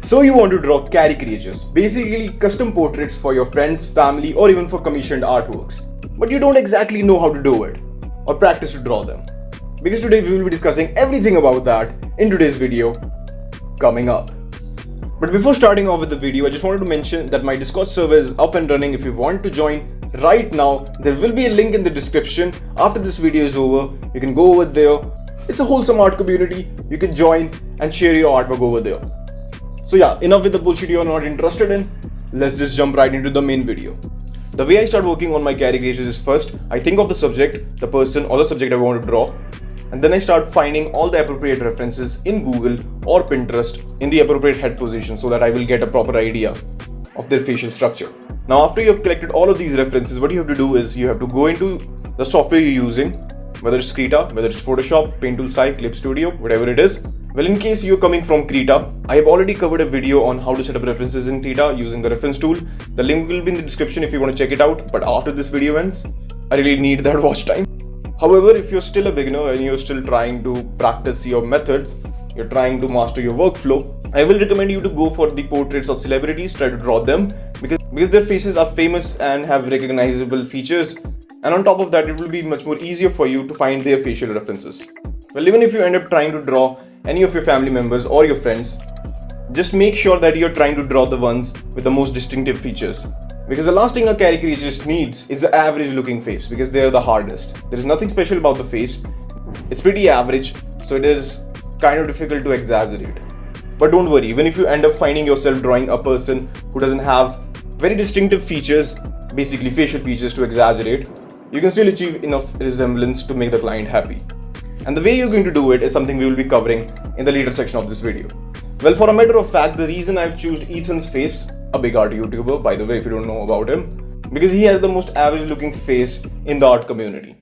So you want to draw caricatures, basically custom portraits for your friends, family, or even for commissioned artworks. But you don't exactly know how to do it or practice to draw them. Because today we will be discussing everything about that in today's video coming up. But before starting off with the video, I just wanted to mention that my Discord server is up and running. If you want to join right now, there will be a link in the description. After this video is over, you can go over there. It's a wholesome art community. You can join and share your artwork over there. So yeah, enough with the bullshit you're not interested in. Let's just jump right into the main video. The way I start working on my caricatures is first, I think of the subject, the person or the subject I want to draw, and then I start finding all the appropriate references in Google or Pinterest in the appropriate head position so that I will get a proper idea of their facial structure. Now after you have collected all of these references, what you have to do is you have to go into the software you're using, whether it's Krita, whether it's Photoshop, Paint Tool Sai, Clip Studio, whatever it is. Well, in case you're coming from Krita, I have already covered a video on how to set up references in Krita using the reference tool. The link will be in the description if you want to check it out, but after this video ends, I really need that watch time. However, if you're still a beginner and you're still trying to practice your methods, you're trying to master your workflow, I will recommend you to go for the portraits of celebrities, try to draw them because their faces are famous and have recognizable features, and on top of that, it will be much more easier for you to find their facial references. Well, even if you end up trying to draw any of your family members or your friends, just make sure that you're trying to draw the ones with the most distinctive features. Because the last thing a caricaturist needs is the average looking face, because they are the hardest. There is nothing special about the face. It's pretty average, so it is kind of difficult to exaggerate. But don't worry, even if you end up finding yourself drawing a person who doesn't have very distinctive features, basically facial features to exaggerate, you can still achieve enough resemblance to make the client happy. And the way you're going to do it is something we will be covering in the later section of this video. Well, for a matter of fact, the reason I've chosen Ethan's face, a big art YouTuber, by the way, if you don't know about him, because he has the most average looking face in the art community.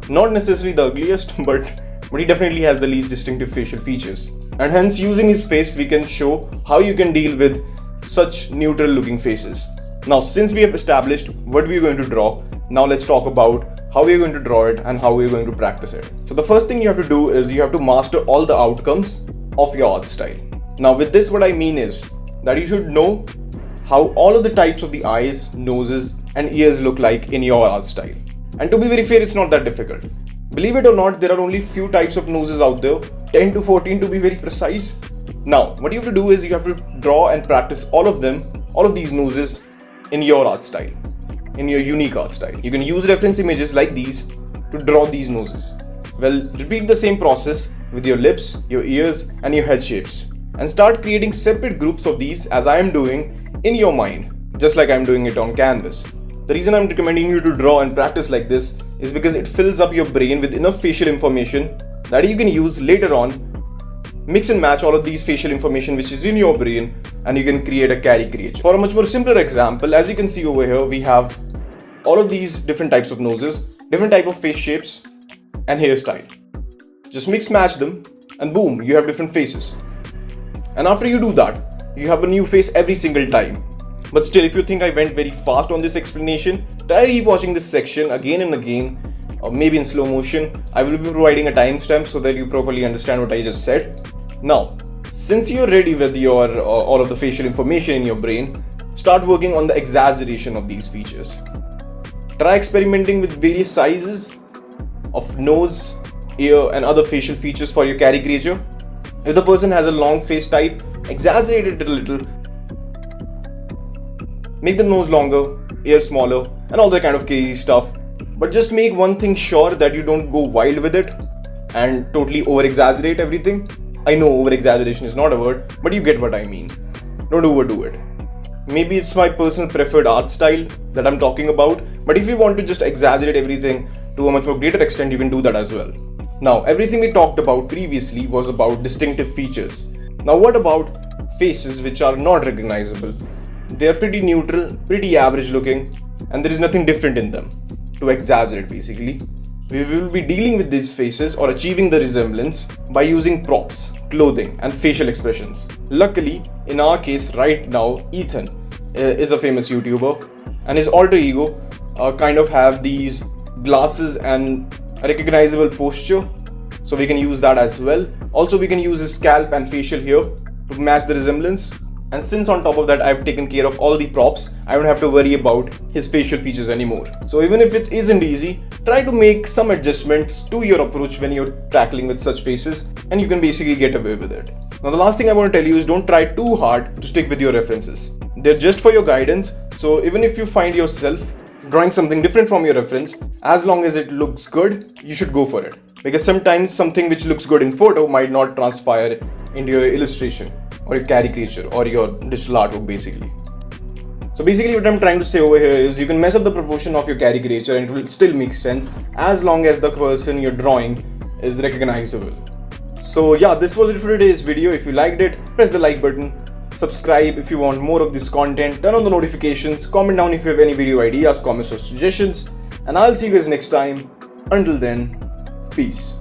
Not necessarily the ugliest, but he definitely has the least distinctive facial features. And hence, using his face, we can show how you can deal with such neutral looking faces. Now, since we have established what we are going to draw, now let's talk about how we are going to draw it and how we are going to practice it. So the first thing you have to do is you have to master all the outcomes of your art style. Now with this, what I mean is that you should know how all of the types of the eyes, noses and ears look like in your art style. And to be very fair, it's not that difficult. Believe it or not, there are only few types of noses out there, 10 to 14 to be very precise. Now, what you have to do is you have to draw and practice all of them, all of these noses in your art style, in your unique art style. You can use reference images like these to draw these noses. Well, repeat the same process with your lips, your ears and your head shapes, and start creating separate groups of these as I am doing in your mind, just like I'm doing it on canvas. The reason I'm recommending you to draw and practice like this is because it fills up your brain with enough facial information that you can use later on. Mix and match all of these facial information which is in your brain and you can create a caricature. For a much more simpler example, as you can see over here, we have all of these different types of noses, different type of face shapes and hairstyle. Just mix match them and boom, you have different faces. And after you do that, you have a new face every single time. But still, if you think I went very fast on this explanation, try rewatching this section again and again, or maybe in slow motion. I will be providing a timestamp so that you properly understand what I just said. Now, since you're ready with your all of the facial information in your brain, start working on the exaggeration of these features. Try experimenting with various sizes of nose, ear and other facial features for your caricature. If the person has a long face type, exaggerate it a little. Make the nose longer, ear smaller and all that kind of crazy stuff. But just make one thing sure that you don't go wild with it and totally over-exaggerate everything. I know over-exaggeration is not a word, but you get what I mean. Don't overdo it. Maybe it's my personal preferred art style that I'm talking about, but if you want to just exaggerate everything to a much more greater extent, you can do that as well. Now, everything we talked about previously was about distinctive features. Now, what about faces which are not recognizable? They are pretty neutral, pretty average looking, and there is nothing different in them to exaggerate basically. We will be dealing with these faces or achieving the resemblance by using props, clothing and facial expressions. Luckily, in our case right now, Ethan is a famous YouTuber and his alter ego kind of have these glasses and a recognizable posture, so we can use that as well. Also, we can use his scalp and facial hair to match the resemblance. And since on top of that I've taken care of all the props, I don't have to worry about his facial features anymore. So even if it isn't easy, try to make some adjustments to your approach when you're tackling with such faces, and you can basically get away with it. Now the last thing I want to tell you is don't try too hard to stick with your references. They're just for your guidance, so even if you find yourself drawing something different from your reference, as long as it looks good, you should go for it. Because sometimes something which looks good in photo might not transpire into your illustration or your caricature or your digital artwork basically. So basically what I'm trying to say over here is you can mess up the proportion of your caricature and it will still make sense as long as the person you're drawing is recognizable. So yeah, this was it for today's video. If you liked it, press the like button, subscribe if you want more of this content, turn on the notifications, comment down if you have any video ideas, comments or suggestions, and I'll see you guys next time. Until then, peace.